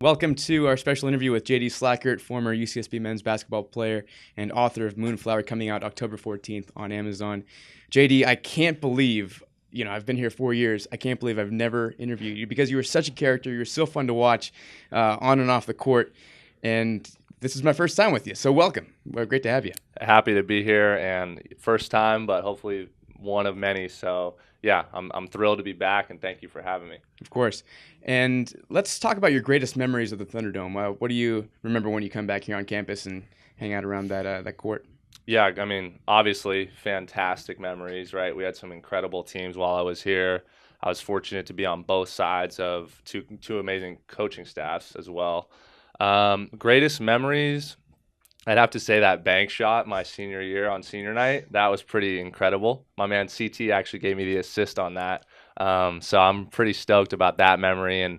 Welcome to our special interview with JD Slajchert, former UCSB men's basketball player and author of MoonFlower, coming out October 14th on Amazon. JD, I can't believe, I've been here 4 years. I can't believe I've never interviewed you because you were such a character. You were so fun to watch on and off the court. And this is my first time with you, so welcome. Well, great to have you. Happy to be here, and first time, but hopefully one of many. So yeah, I'm thrilled to be back, and thank you for having me. Of course. And let's talk about your greatest memories of the Thunderdome. What do you remember when you come back here on campus and hang out around that court? Yeah, I mean, obviously fantastic memories, right? We had some incredible teams while I was here. I was fortunate to be on both sides of two amazing coaching staffs as well. Greatest memories, I'd have to say that bank shot my senior year on senior night. That was pretty incredible. My man CT actually gave me the assist on that. So I'm pretty stoked about that memory. And,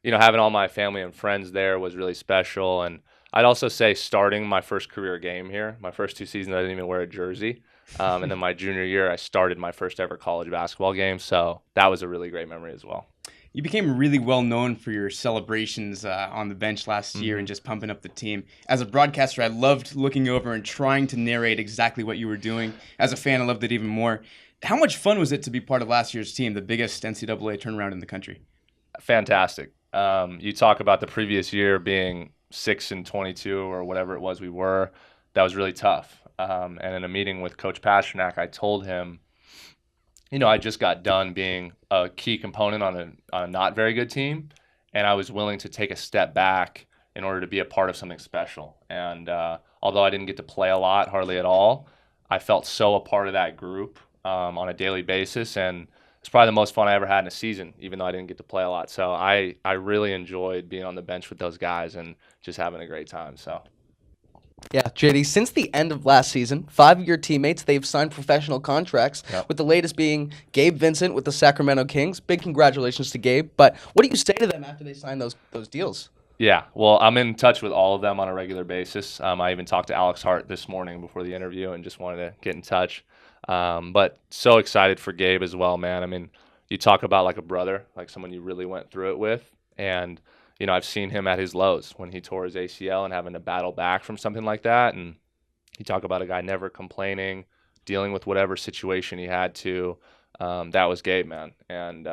having all my family and friends there was really special. And I'd also say starting my first career game here, my first 2 seasons, I didn't even wear a jersey. And then my junior year, I started my first ever college basketball game. So that was a really great memory as well. You became really well known for your celebrations on the bench last year and just pumping up the team. As a broadcaster, I loved looking over and trying to narrate exactly what you were doing. As a fan, I loved it even more. How much fun was it to be part of last year's team, the biggest NCAA turnaround in the country? Fantastic. You talk about the previous year being 6-22 or whatever it was we were. That was really tough. And in a meeting with Coach Pasternak, I told him, I just got done being a key component on a not very good team, and I was willing to take a step back in order to be a part of something special. And although I didn't get to play a lot, hardly at all, I felt so a part of that group on a daily basis, and it's probably the most fun I ever had in a season, even though I didn't get to play a lot. So I really enjoyed being on the bench with those guys and just having a great time. So. Yeah, JD, since the end of last season, 5 of your teammates, they've signed professional contracts, with the latest being Gabe Vincent with the Sacramento Kings. Big congratulations to Gabe. But what do you say to them after they sign those deals? Yeah, well, I'm in touch with all of them on a regular basis. I even talked to Alex Hart this morning before the interview and just wanted to get in touch. But so excited for Gabe as well, man. I mean, you talk about like a brother, like someone you really went through it with. And I've seen him at his lows when he tore his ACL and having to battle back from something like that. And you talk about a guy never complaining, dealing with whatever situation he had to. That was Gabe, man. And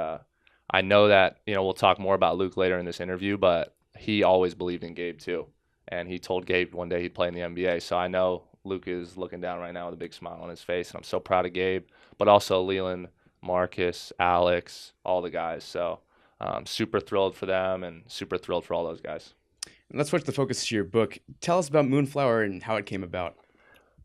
I know that, we'll talk more about Luke later in this interview, but he always believed in Gabe too. And he told Gabe one day he'd play in the NBA. So I know Luke is looking down right now with a big smile on his face. And I'm so proud of Gabe, but also Leland, Marcus, Alex, all the guys. So super thrilled for them and super thrilled for all those guys. Let's switch the focus to your book. Tell us about MoonFlower and how it came about.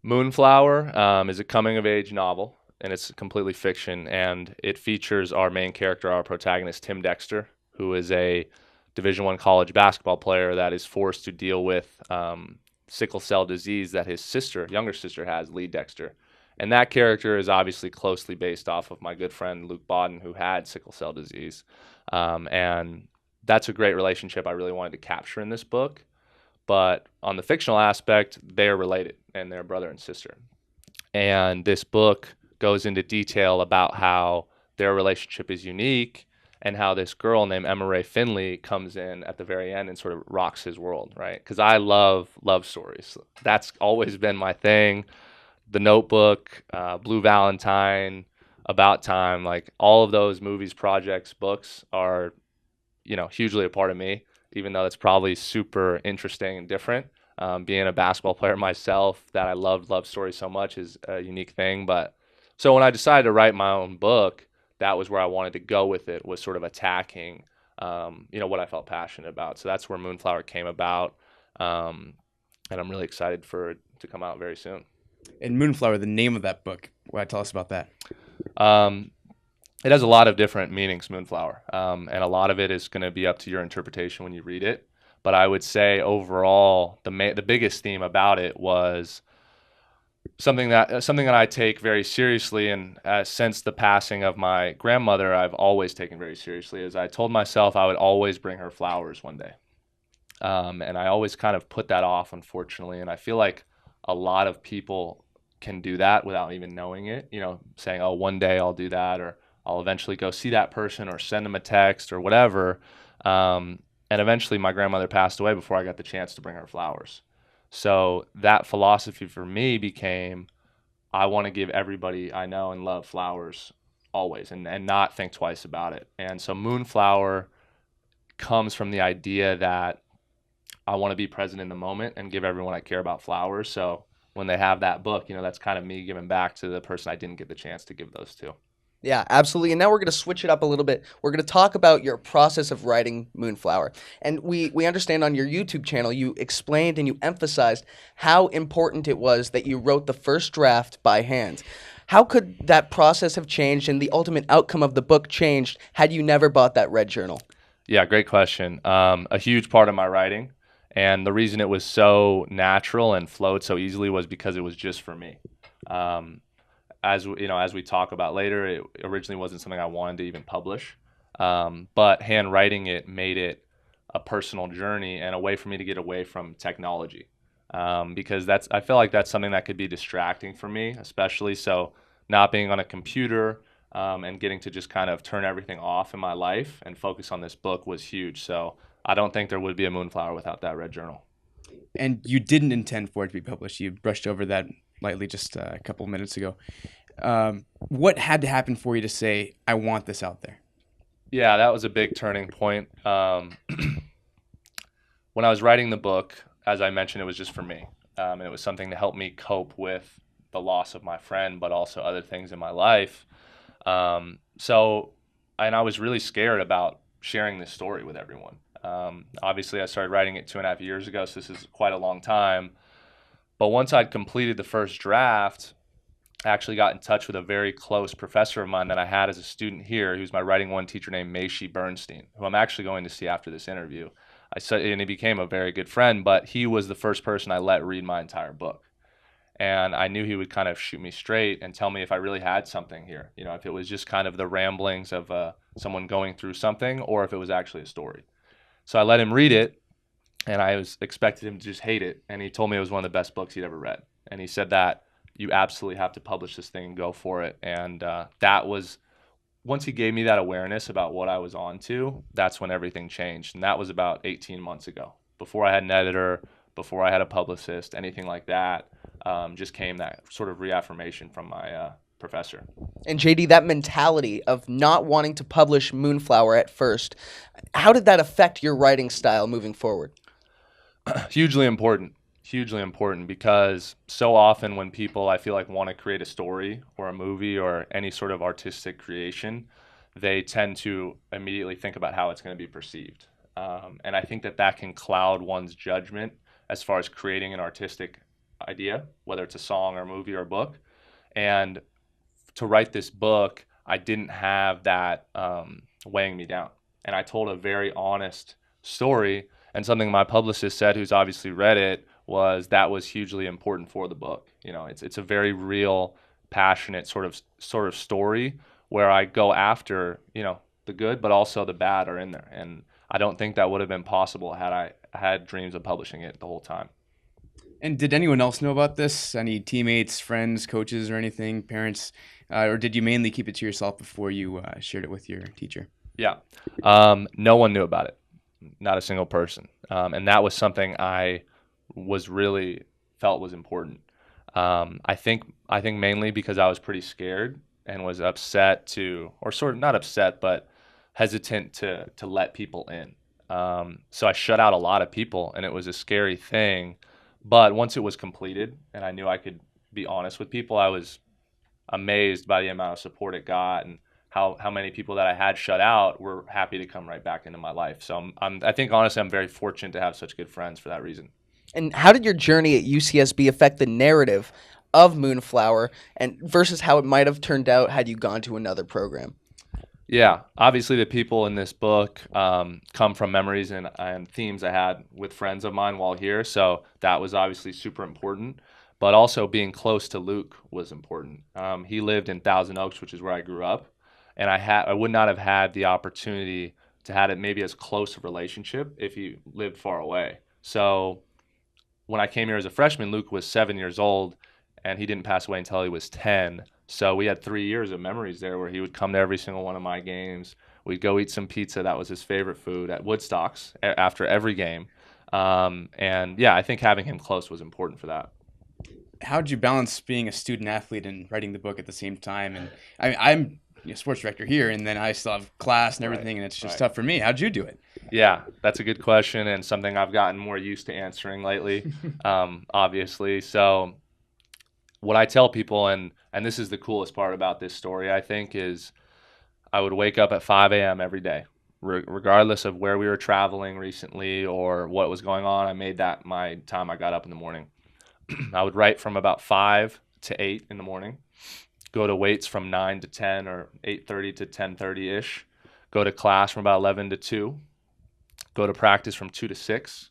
MoonFlower is a coming-of-age novel, and it's completely fiction, and it features our main character, our protagonist, Tim Dexter, who is a Division I college basketball player that is forced to deal with sickle cell disease that his younger sister has, Lee Dexter. And that character is obviously closely based off of my good friend Luke Bodden, who had sickle cell disease. And that's a great relationship I really wanted to capture in this book. But on the fictional aspect, they're related, and they're brother and sister. And this book goes into detail about how their relationship is unique and how this girl named Emma Ray Finley comes in at the very end and sort of rocks his world, right? Because I love love stories. That's always been my thing. The Notebook, Blue Valentine, About Time, like all of those movies, projects, books are, hugely a part of me, even though it's probably super interesting and different. Being a basketball player myself, that I loved love stories so much is a unique thing. But so when I decided to write my own book, that was where I wanted to go with it, was sort of attacking, what I felt passionate about. So that's where MoonFlower came about. And I'm really excited for it to come out very soon. And MoonFlower, the name of that book, tell us about that. It has a lot of different meanings, MoonFlower, and a lot of it is going to be up to your interpretation when you read it. But I would say overall, the biggest theme about it was something that I take very seriously, and since the passing of my grandmother, I've always taken very seriously. Is I told myself I would always bring her flowers one day, and I always kind of put that off, unfortunately. And I feel like a lot of people can do that without even knowing it, saying, oh, one day I'll do that, or I'll eventually go see that person or send them a text or whatever. And eventually my grandmother passed away before I got the chance to bring her flowers. So that philosophy for me became, I want to give everybody I know and love flowers always, and not think twice about it. And so MoonFlower comes from the idea that I want to be present in the moment and give everyone I care about flowers. So when they have that book, that's kind of me giving back to the person I didn't get the chance to give those to. Yeah, absolutely. And now we're going to switch it up a little bit. We're going to talk about your process of writing MoonFlower. And we understand on your YouTube channel, you explained and you emphasized how important it was that you wrote the first draft by hand. How could that process have changed and the ultimate outcome of the book changed had you never bought that red journal? Yeah, great question. A huge part of my writing, and the reason it was so natural and flowed so easily was because it was just for me. As we talk about later, it originally wasn't something I wanted to even publish, but handwriting it made it a personal journey and a way for me to get away from technology, because I feel like that's something that could be distracting for me, especially so not being on a computer and getting to just kind of turn everything off in my life and focus on this book was huge. So I don't think there would be a MoonFlower without that red journal. And you didn't intend for it to be published. You brushed over that lightly just a couple of minutes ago. What had to happen for you to say, I want this out there? Yeah, that was a big turning point. When I was writing the book, as I mentioned, it was just for me. And it was something to help me cope with the loss of my friend, but also other things in my life. And I was really scared about sharing this story with everyone. Obviously, I started writing it 2.5 years ago, so this is quite a long time. But once I'd completed the first draft, I actually got in touch with a very close professor of mine that I had as a student here, who's my Writing 1 teacher named Maishi Bernstein, who I'm actually going to see after this interview. And he became a very good friend, but he was the first person I let read my entire book. And I knew he would kind of shoot me straight and tell me if I really had something here, if it was just kind of the ramblings of someone going through something or if it was actually a story. So I let him read it, and I expected him to just hate it. And he told me it was one of the best books he'd ever read. And he said that you absolutely have to publish this thing and go for it. And that was, once he gave me that awareness about what I was on to, that's when everything changed. And that was about 18 months ago. Before I had an editor, before I had a publicist, anything like that, just came that sort of reaffirmation from my professor. And JD, that mentality of not wanting to publish MoonFlower at first, how did that affect your writing style moving forward? Hugely important because so often when people, I feel like, want to create a story or a movie or any sort of artistic creation, they tend to immediately think about how it's going to be perceived. And I think that can cloud one's judgment as far as creating an artistic idea, whether it's a song or a movie or a book. And to write this book, I didn't have that weighing me down. And I told a very honest story, and something my publicist said, who's obviously read it, that was hugely important for the book. It's a very real, passionate sort of story where I go after, the good, but also the bad are in there. And I don't think that would have been possible had I had dreams of publishing it the whole time. And did anyone else know about this? Any teammates, friends, coaches, or anything, parents? Or did you mainly keep it to yourself before you shared it with your teacher? Yeah. No one knew about it. Not a single person. And that was something I was really felt was important. I think mainly because I was pretty scared and was upset or sort of not upset, but hesitant to let people in. So I shut out a lot of people, and it was a scary thing. But once it was completed and I knew I could be honest with people, I was amazed by the amount of support it got and how many people that I had shut out were happy to come right back into my life. So I think honestly I'm very fortunate to have such good friends for that reason. And how did your journey at UCSB affect the narrative of MoonFlower and versus how it might have turned out had you gone to another program? Yeah, obviously the people in this book come from memories and themes I had with friends of mine while here, so that was obviously super important. But also being close to Luke was important. He lived in Thousand Oaks, which is where I grew up, and I would not have had the opportunity to have it maybe as close a relationship if he lived far away. So when I came here as a freshman, Luke was 7 years old, and he didn't pass away until he was 10. So we had 3 years of memories there where he would come to every single one of my games. We'd go eat some pizza. That was his favorite food at Woodstocks after every game. And yeah, I think having him close was important for that. How'd you balance being a student athlete and writing the book at the same time? And I'm a sports director here, and then I still have class and everything, and it's just tough for me. How'd you do it? Yeah, that's a good question, and something I've gotten more used to answering lately, obviously. So what I tell people, and this is the coolest part about this story, I think, is I would wake up at 5 a.m. every day, regardless of where we were traveling recently or what was going on. I made that my time I got up in the morning. I would write from about 5 to 8 in the morning, go to weights from 9 to 10 or 8:30 to 10:30-ish, go to class from about 11 to 2, go to practice from 2 to 6,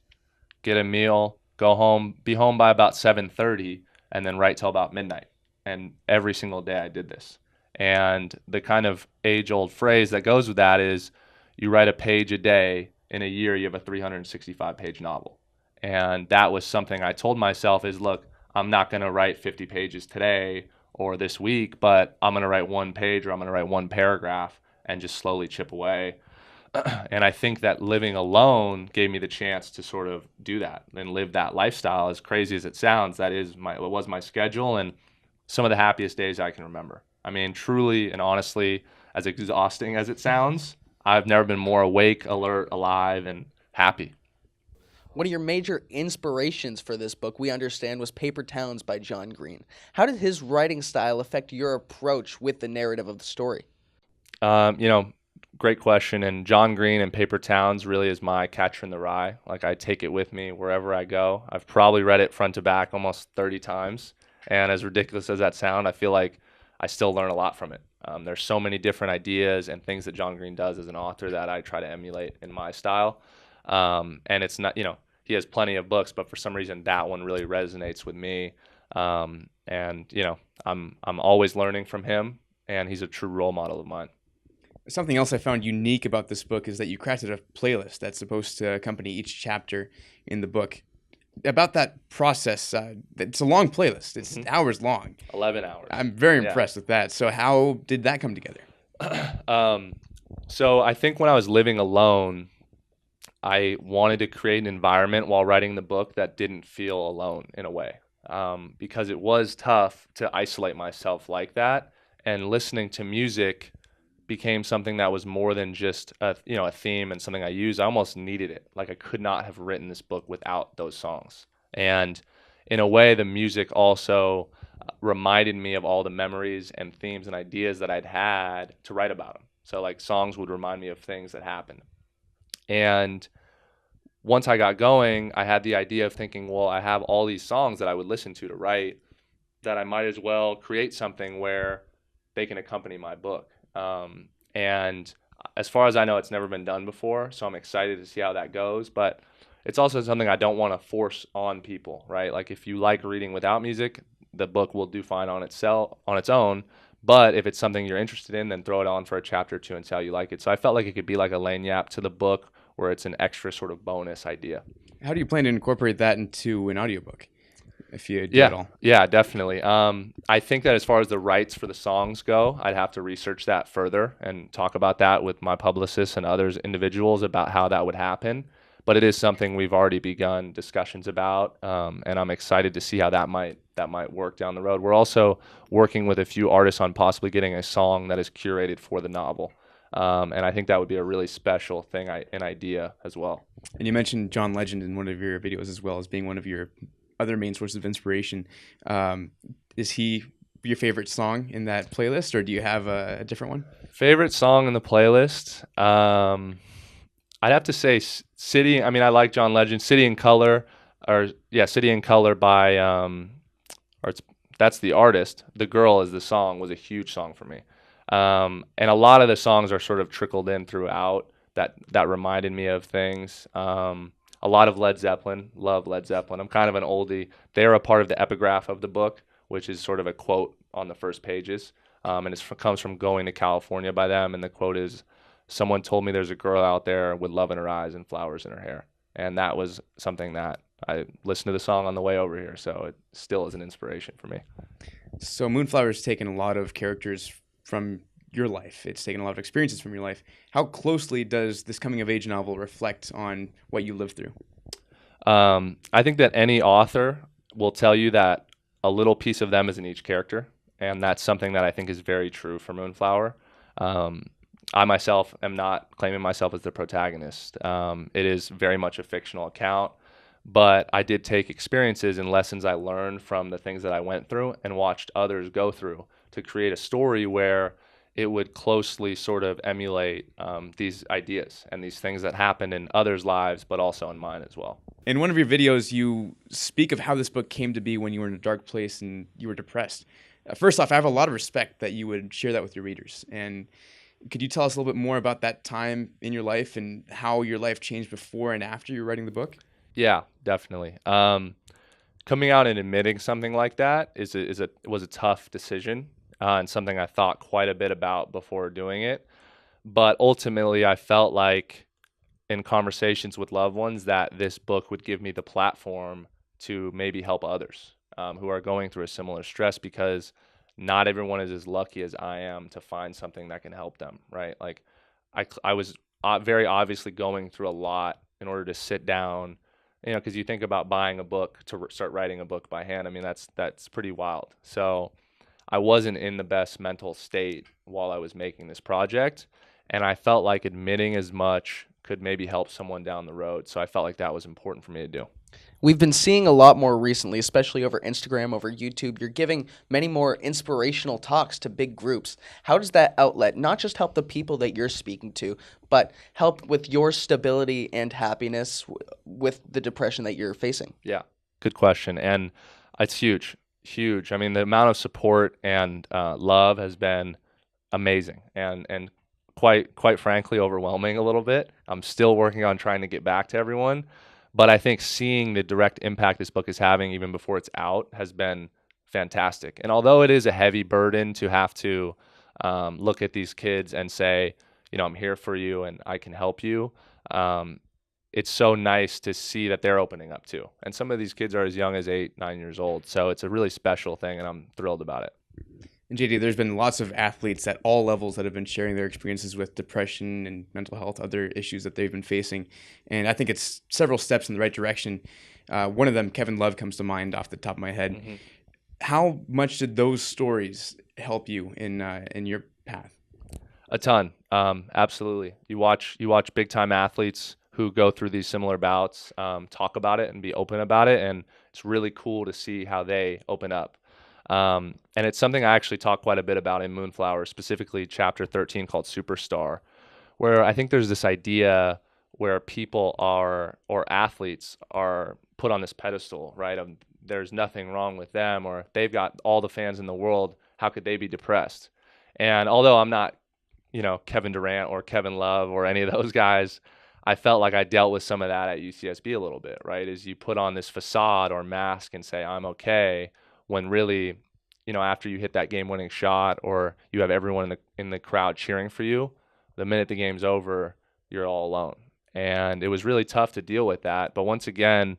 get a meal, go home, be home by about 7:30, and then write till about midnight. And every single day I did this. And the kind of age-old phrase that goes with that is you write a page a day. In a year, you have a 365-page novel. And that was something I told myself is, look, I'm not going to write 50 pages today or this week, but I'm going to write one page or I'm going to write one paragraph and just slowly chip away. And I think that living alone gave me the chance to sort of do that and live that lifestyle. As crazy as it sounds, it was my schedule and some of the happiest days I can remember. I mean, truly and honestly, as exhausting as it sounds, I've never been more awake, alert, alive, and happy. One of your major inspirations for this book, we understand, was Paper Towns by John Green. How did his writing style affect your approach with the narrative of the story? Great question. And John Green and Paper Towns really is my catcher in the rye. Like, I take it with me wherever I go. I've probably read it front to back almost 30 times. And as ridiculous as that sounds, I feel like I still learn a lot from it. There's so many different ideas and things that John Green does as an author that I try to emulate in my style. And it's not, he has plenty of books, but for some reason that one really resonates with me. I'm always learning from him, and he's a true role model of mine. Something else I found unique about this book is that you crafted a playlist that's supposed to accompany each chapter in the book. About that process, it's a long playlist. It's hours long. 11 hours. I'm very impressed with that. So how did that come together? So I think when I was living alone, I wanted to create an environment while writing the book that didn't feel alone in a way, because it was tough to isolate myself like that, and listening to music became something that was more than just a theme and something I used. I almost needed it. Like, I could not have written this book without those songs. And in a way, the music also reminded me of all the memories and themes and ideas that I'd had to write about them. So like, songs would remind me of things that happened. And once I got going, I had the idea of thinking, well, I have all these songs that I would listen to write, that I might as well create something where they can accompany my book. And as far as I know, it's never been done before, so I'm excited to see how that goes. But it's also something I don't want to force on people, right? Like, if you like reading without music, the book will do fine on its own. But if it's something you're interested in, then throw it on for a chapter or two and see how you like it. So I felt like it could be like a lagniappe to the book, where it's an extra sort of bonus idea. How do you plan to incorporate that into an audiobook, if you do at all? Yeah, definitely. I think that as far as the rights for the songs go, I'd have to research that further and talk about that with my publicists and others individuals about how that would happen. But it is something we've already begun discussions about, and I'm excited to see how that might work down the road. We're also working with a few artists on possibly getting a song that is curated for the novel. And I think that would be a really special thing, an idea as well. And you mentioned John Legend in one of your videos as well as being one of your other main sources of inspiration. Is he your favorite song in that playlist, or do you have a different one? Favorite song in the playlist? I'd have to say City. I mean, I like John Legend. City in Color by, that's the artist. The Girl is the song, was a huge song for me. And a lot of the songs are sort of trickled in throughout that reminded me of things. A lot of Led Zeppelin. Love Led Zeppelin. I'm kind of an oldie. They're a part of the epigraph of the book, which is sort of a quote on the first pages. And it comes from Going to California by them. And the quote is, "Someone told me there's a girl out there with love in her eyes and flowers in her hair." And that was something that I listened to the song on the way over here. So it still is an inspiration for me. So MoonFlower has taken a lot of characters from your life. It's taken a lot of experiences from your life. How closely does this coming of age novel reflect on what you lived through? I think that any author will tell you that a little piece of them is in each character, and that's something that I think is very true for MoonFlower. I myself am not claiming myself as the protagonist. It is very much a fictional account, but I did take experiences and lessons I learned from the things that I went through and watched others go through to create a story where it would closely sort of emulate these ideas and these things that happened in others' lives, but also in mine as well. In one of your videos, you speak of how this book came to be when you were in a dark place and you were depressed. First off, I have a lot of respect that you would share that with your readers. And could you tell us a little bit more about that time in your life and how your life changed before and after you were writing the book? Yeah, definitely. Coming out and admitting something like that was a tough decision and something I thought quite a bit about before doing it. But ultimately, I felt like in conversations with loved ones that this book would give me the platform to maybe help others who are going through a similar stress, because not everyone is as lucky as I am to find something that can help them, right? Like I was very obviously going through a lot in order to sit down, because you think about buying a book to start writing a book by hand. I mean, that's pretty wild. So I wasn't in the best mental state while I was making this project, and I felt like admitting as much could maybe help someone down the road. So I felt like that was important for me to do. We've been seeing a lot more recently, especially over Instagram, over YouTube. You're giving many more inspirational talks to big groups. How does that outlet not just help the people that you're speaking to, but help with your stability and happiness with the depression that you're facing? Yeah, good question. And it's huge, huge. I mean, the amount of support and love has been amazing and quite frankly overwhelming a little bit. I'm still working on trying to get back to everyone, but I think seeing the direct impact this book is having even before it's out has been fantastic. And although it is a heavy burden to have to look at these kids and say, I'm here for you and I can help you, it's so nice to see that they're opening up too. And some of these kids are as young as 8, 9 years old. So it's a really special thing, and I'm thrilled about it. And JD, there's been lots of athletes at all levels that have been sharing their experiences with depression and mental health, other issues that they've been facing. And I think it's several steps in the right direction. One of them, Kevin Love, comes to mind off the top of my head. Mm-hmm. How much did those stories help you in your path? A ton, absolutely. You watch big time athletes who go through these similar bouts talk about it and be open about it, and it's really cool to see how they open up. And it's something I actually talk quite a bit about in MoonFlower, specifically chapter 13 called Superstar, where I think there's this idea where people or athletes are put on this pedestal, right? Of there's nothing wrong with them, or they've got all the fans in the world. How could they be depressed? And although I'm not, Kevin Durant or Kevin Love or any of those guys, I felt like I dealt with some of that at UCSB a little bit, right? As you put on this facade or mask and say, I'm okay, when really, after you hit that game-winning shot or you have everyone in the crowd cheering for you, the minute the game's over, you're all alone. And it was really tough to deal with that. But once again,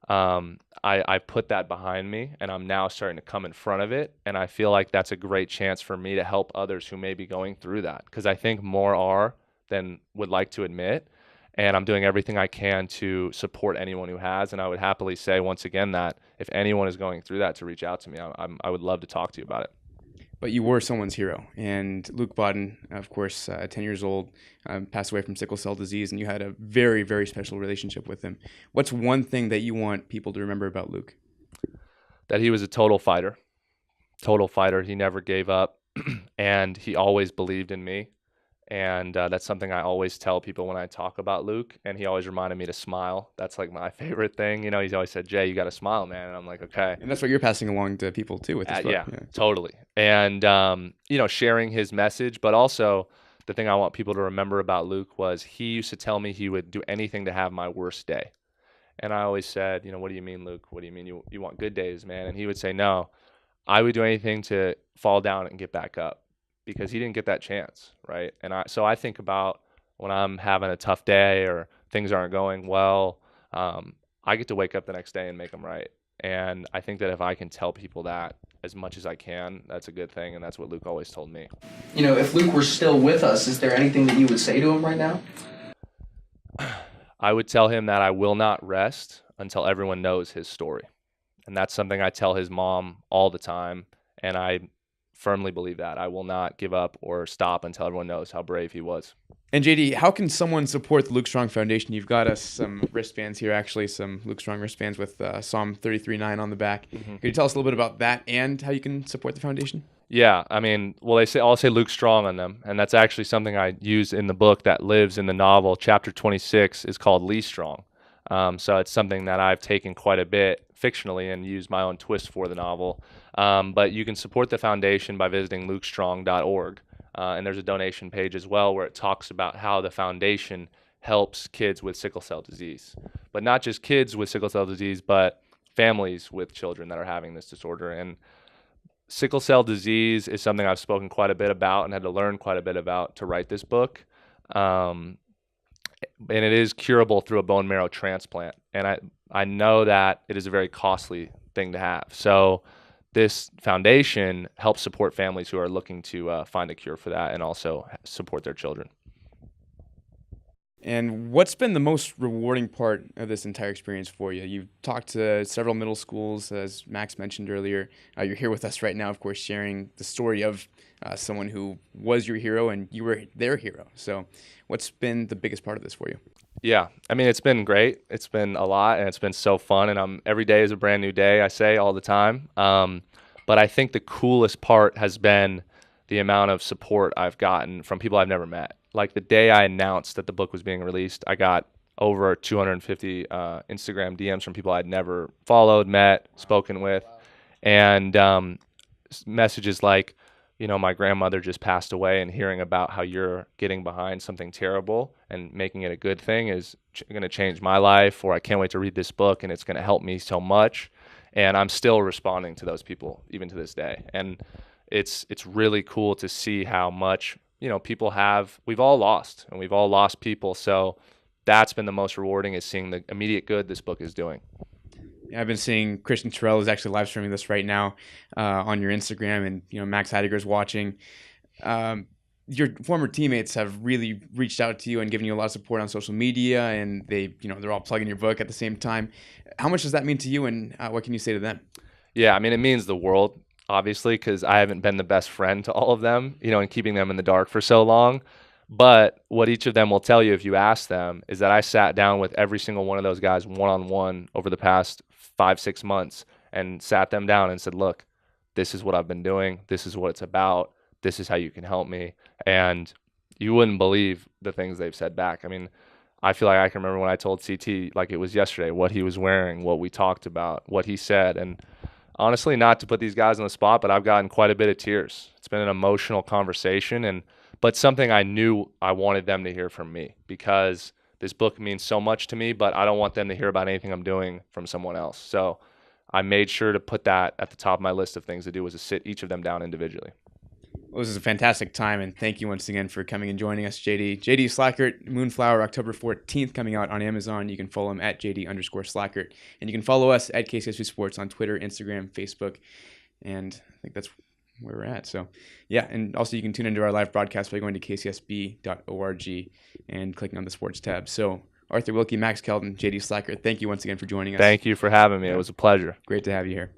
I put that behind me, and I'm now starting to come in front of it. And I feel like that's a great chance for me to help others who may be going through that, because I think more are than would like to admit. And I'm doing everything I can to support anyone who has. And I would happily say once again that if anyone is going through that, to reach out to me. I would love to talk to you about it. But you were someone's hero. And Luke Bodden, of course, 10 years old, passed away from sickle cell disease, and you had a very, very special relationship with him. What's one thing that you want people to remember about Luke? That he was a total fighter. Total fighter. He never gave up, and he always believed in me. And that's something I always tell people when I talk about Luke, and he always reminded me to smile. That's like my favorite thing. He's always said, Jay, you got to smile, man. And I'm like, okay. And that's what you're passing along to people too with this book. Yeah, totally. And, sharing his message, but also the thing I want people to remember about Luke was he used to tell me he would do anything to have my worst day. And I always said, what do you mean, Luke? What do you mean you want good days, man? And he would say, no, I would do anything to fall down and get back up, because he didn't get that chance, right? And so I think about when I'm having a tough day or things aren't going well, I get to wake up the next day and make them right. And I think that if I can tell people that, as much as I can, that's a good thing, and that's what Luke always told me. You know, if Luke were still with us, is there anything that you would say to him right now? I would tell him that I will not rest until everyone knows his story. And that's something I tell his mom all the time, and I firmly believe that. I will not give up or stop until everyone knows how brave he was. And JD, how can someone support the Luke Strong Foundation? You've got us some wristbands here, actually, some Luke Strong wristbands with Psalm 33:9 on the back. Could you tell us a little bit about that and how you can support the foundation? Yeah, I mean, well, I'll say Luke Strong on them, and that's actually something I use in the book that lives in the novel. Chapter 26 is called Lee Strong. So it's something that I've taken quite a bit fictionally and used my own twist for the novel. But you can support the foundation by visiting lukestrong.org. And there's a donation page as well where it talks about how the foundation helps kids with sickle cell disease. But not just kids with sickle cell disease, but families with children that are having this disorder. And sickle cell disease is something I've spoken quite a bit about and had to learn quite a bit about to write this book. And it is curable through a bone marrow transplant. And I know that it is a very costly thing to have. So this foundation helps support families who are looking to find a cure for that and also support their children. And what's been the most rewarding part of this entire experience for you? You've talked to several middle schools, as Max mentioned earlier. You're here with us right now, of course, sharing the story of someone who was your hero and you were their hero. So what's been the biggest part of this for you? Yeah, I mean, it's been great. It's been a lot, and it's been so fun. And every day is a brand new day, I say all the time. But I think the coolest part has been the amount of support I've gotten from people I've never met. Like the day I announced that the book was being released, I got over 250 Instagram DMs from people I'd never followed, met, spoken with, and messages like, you know, my grandmother just passed away, and hearing about how you're getting behind something terrible and making it a good thing is going to change my life, or I can't wait to read this book and it's going to help me so much. And I'm still responding to those people even to this day. And it's really cool to see how much, you know, people have. We've all lost people. So that's been the most rewarding, is seeing the immediate good this book is doing. I've been seeing Christian Terrell is actually live streaming this right now on your Instagram, and you know Max Heidegger's watching. Your former teammates have really reached out to you and given you a lot of support on social media, and they're all plugging your book at the same time. How much does that mean to you, and what can you say to them? Yeah, I mean, it means the world, obviously, because I haven't been the best friend to all of them, you know, and keeping them in the dark for so long. But what each of them will tell you if you ask them is that I sat down with every single one of those guys one-on-one over the past 5-6 months and sat them down and said, look, this is what I've been doing. This is what it's about. This is how you can help me. And you wouldn't believe the things they've said back. I mean, I feel like I can remember when I told CT, like it was yesterday, what he was wearing, what we talked about, what he said. And honestly, not to put these guys on the spot, but I've gotten quite a bit of tears. It's been an emotional conversation, but something I knew I wanted them to hear from me, because this book means so much to me, but I don't want them to hear about anything I'm doing from someone else. So I made sure to put that at the top of my list of things to do, was to sit each of them down individually. Well, this is a fantastic time, and thank you once again for coming and joining us, JD. JD Slajchert, MoonFlower, October 14th, coming out on Amazon. You can follow him at JD_Slajchert, and you can follow us at KCSB Sports on Twitter, Instagram, Facebook, and I think that's where we're at. So, yeah, and also you can tune into our live broadcast by going to kcsb.org and clicking on the sports tab. So, Arthur, Wilkie, Max, Kelton, JD Slajchert, thank you once again for joining us. Thank you for having me. It was a pleasure. Great to have you here.